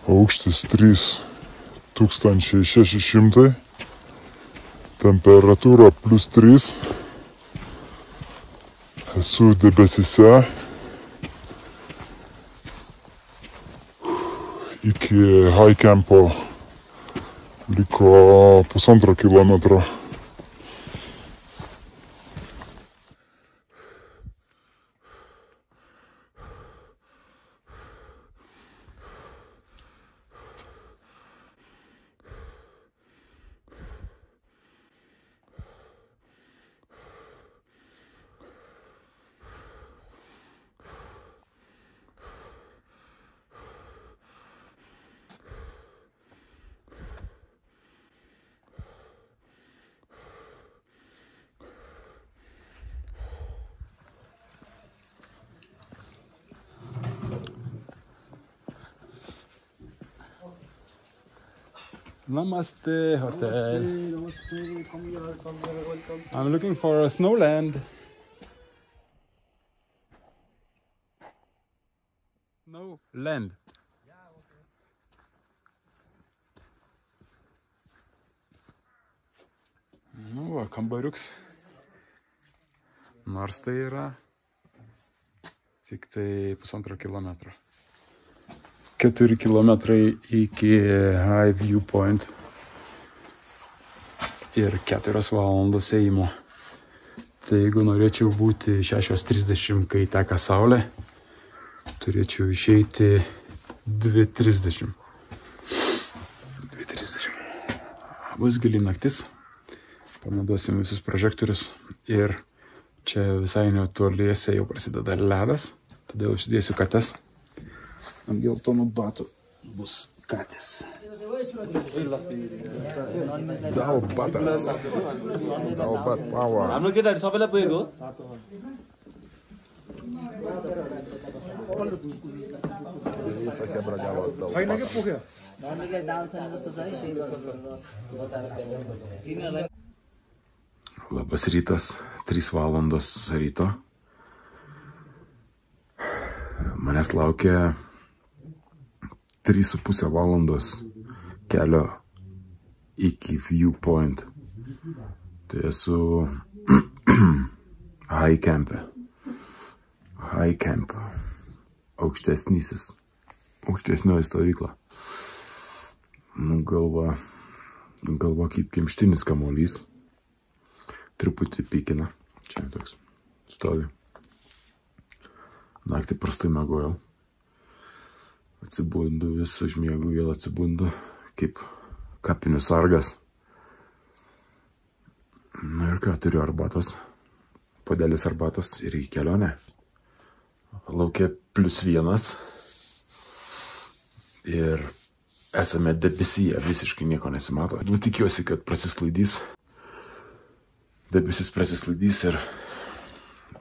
Aukštis 3600, temperatūra +3, esu debesyse, iki High Campo liko 1,5 kilometro. Namaste hotel. Namaste. Come here, welcome. I'm looking for a snowland. Snowland. Nu, va, kambariuks. Nors tai yra tik tai 1,5 kilometro. 4 kilometrai iki High View Point ir 4 valandos ėjimo. Tai jeigu norėčiau būti 6:30, kai teka saulė, turėčiau išeiti 2:30. Bus gili naktis, panaudosim visus prožektorius ir čia visai netoliese jau prasideda ledas, todėl užsidėsiu kates. Ant geltonų batų bus katės. Dalbatas. Dalbat power. हाम्रो केटाहरु सबैलाई पुगेको हो Visa hebra gavo dalbat. Labas rytas, 3 valandos ryto. Manęs laukia 3,5 valandos kelio iki View Point. Tai esu High Camp. High Camp. Aukštesnioji stovykla. Nu, galva kaip kimštinis kamuolys. Truputį pykina. Čia toks stovi. Naktį prastai miegojau. Atsibundu, vis užmiegu, vėl atsibundu, kaip kapinių sargas. Na ir ką, turiu arbatos. Puodelis arbatos ir į kelionę. Laukia +1. Ir esame debesyje, visiškai nieko nesimato. Nu, tikiuosi, kad prasisklaidys. Debesis prasisklaidys ir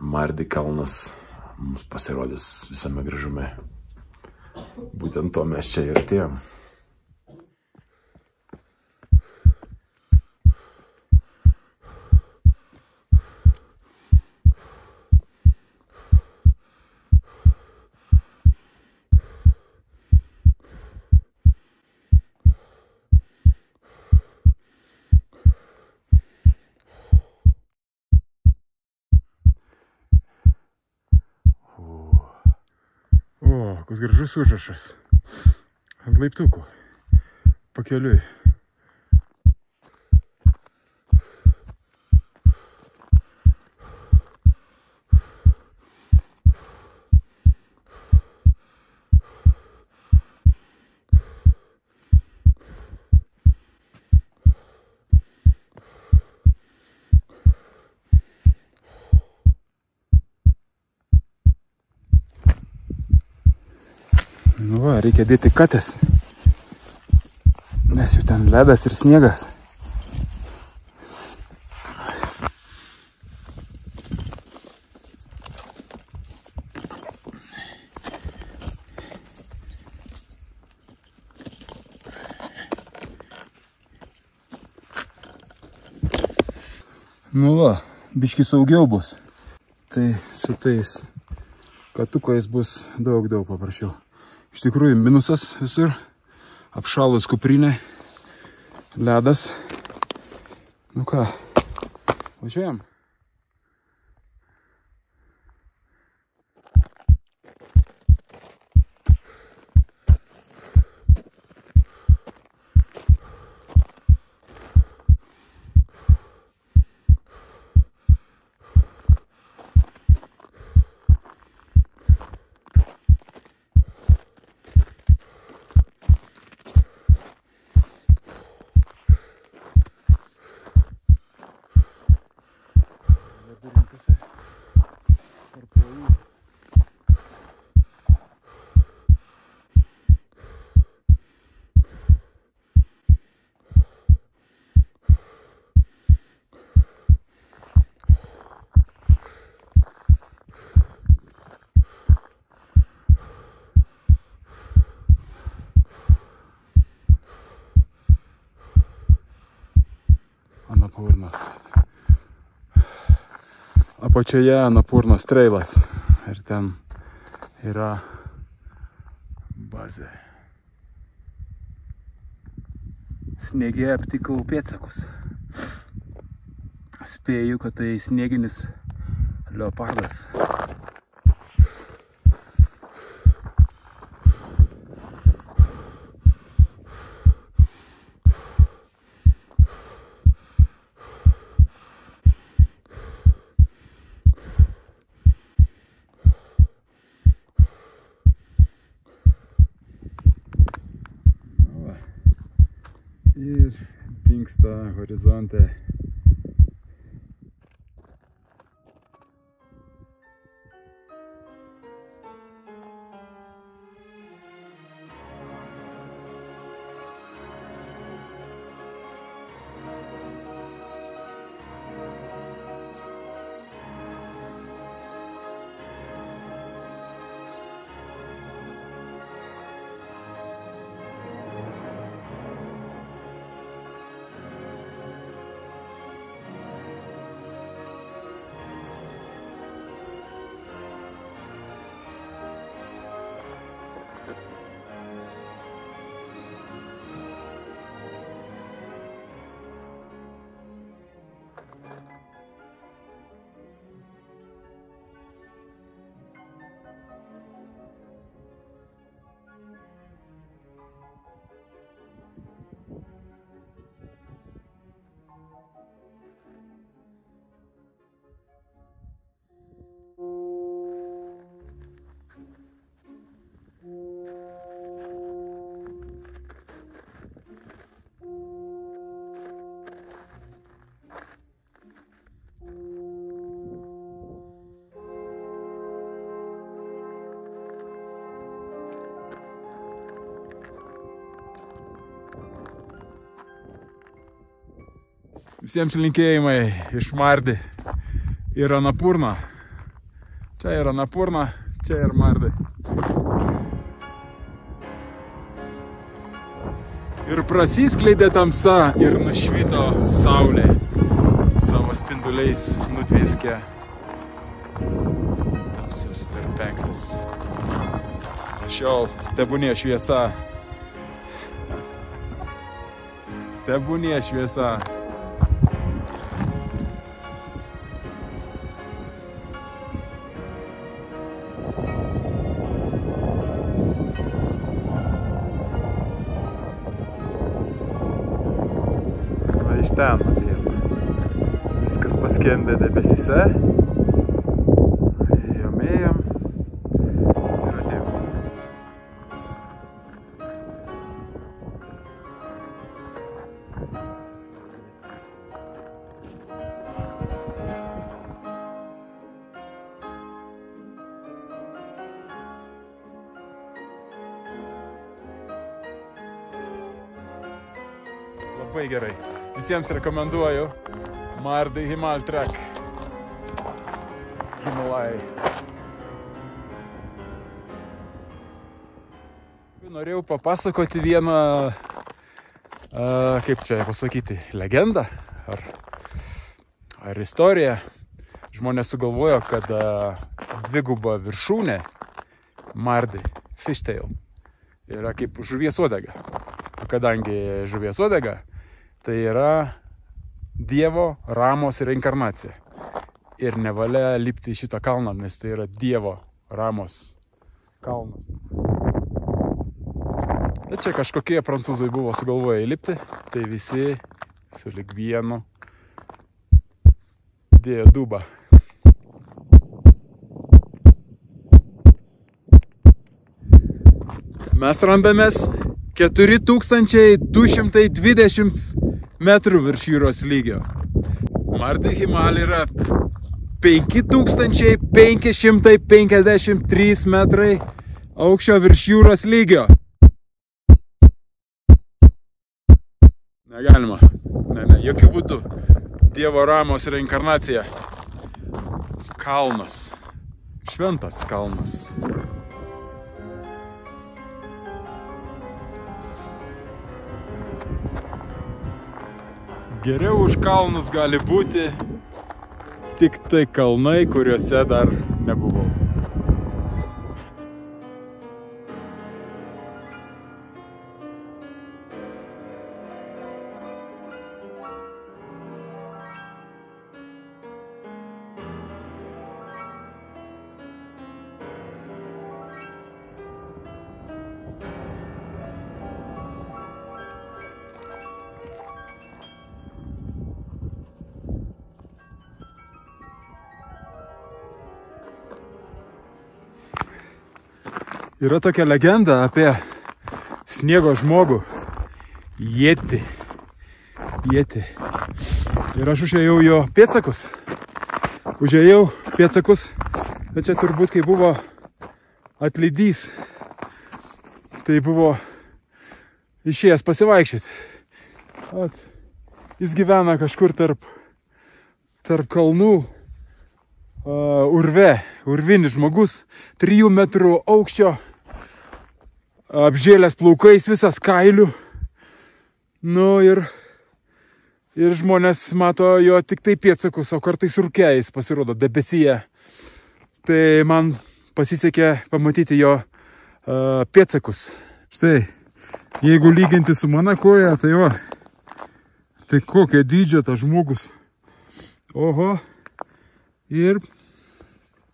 Mardi kalnas mums pasirodys visame gražume. Būtent to mes čia ir atėjom. Koks gražus užrašas. Ant laiptukų. Pakeliui. Nu va, reikia dėti kates, nes jau ten ledas ir sniegas. Nu va, biški saugiau bus. Tai su tais katukais bus daug paprasčiau. Iš tikrųjų minusas visur, apšalus kuprinė, ledas. Nu ką, važiuojam. Anapurnas. Apačioje Anapurnos trailas ir ten yra bazė. Sniege aptikau pėdsakus. Spėju, kad tai snieginis leopardas. Ir dingsta horizonte. Visiems linkėjimai iš Mardi ir Anapurna. Čia yra Anapurna, čia ir Mardi. Ir prasiskleidė tamsa ir nušvito saulė. Savo spinduliais nutvieskė tamsius tarpeklius. Šiol tebūnie šviesa. Tebūnie šviesa. Iš ten atėjom. Viskas paskendė debesyse. Ėjom ir atėjom. Labai gerai. Visiems rekomenduoju Mardi Himal Trek. Himalajai. Norėjau papasakoti vieną, kaip čia pasakyti, legendą ar istoriją. Žmonės sugalvojo, kad dviguba viršūnė Mardi, fishtail, yra kaip žuvies uodega. kadangi žuvies uodega, tai yra Dievo Ramos reinkarnacija. Ir nevalia lipti į šitą kalną, nes tai yra Dievo Ramos kalnas. Bet čia kažkokie prancūzai buvo sugalvoję įlipti, tai visi sulig vienu dėjo dubą. Mes randamės 4220 metrų virš jūros lygio. Mardi Himal yra 5553 metrai aukščio virš jūros lygio. Negalima. Ne, jokių būdų. Dievo Ramos reinkarnacija. Kalnas. Šventas kalnas. Geriau už kalnus gali būti tik tai kalnai, kuriuose dar nebuvau. Yra tokia legenda apie sniego žmogų. Yeti. Ir aš užėjau jo pėdsakus. Bet čia turbūt, kai buvo atlydys, tai buvo išėjęs pasivaikščioti. Jis gyvena kažkur tarp kalnų. Urvinis žmogus, 3 metrų aukščio, apžėlęs plaukais, visas kailių. Nu ir žmonės mato jo tik tai pėdsakus, o kartais rūke jis pasirodo debesyje. Tai man pasisekė pamatyti jo pėdsakus. Štai, jeigu lyginti su mano koja, tai va, tai kokio dydžio tas žmogus. Oho. Ir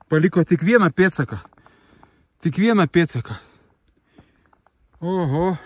paliko tik vieną pėdsaką. Oho.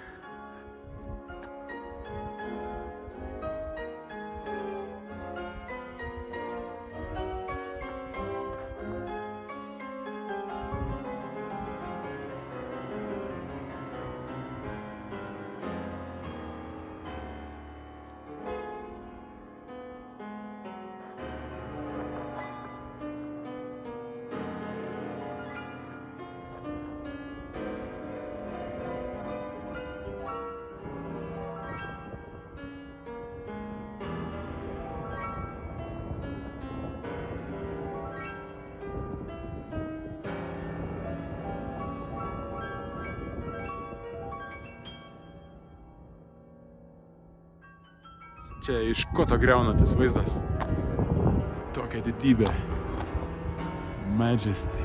Čia iš koto griaunantis vaizdas. Tokia didybė. Majesty.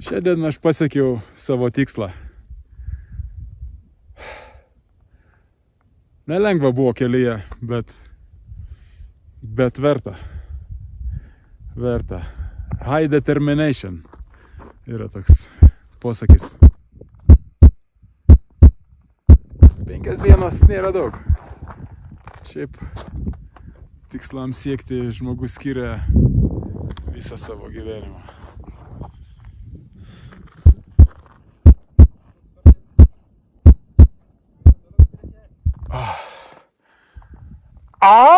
Šiandien aš pasiekiau savo tikslą. Nelengva buvo kelyje, bet verta. Verta. High determination yra toks posakis. 5 dienos nėra daug. Šiaip tikslams siekti žmogus skiria visą savo gyvenimą. Ah!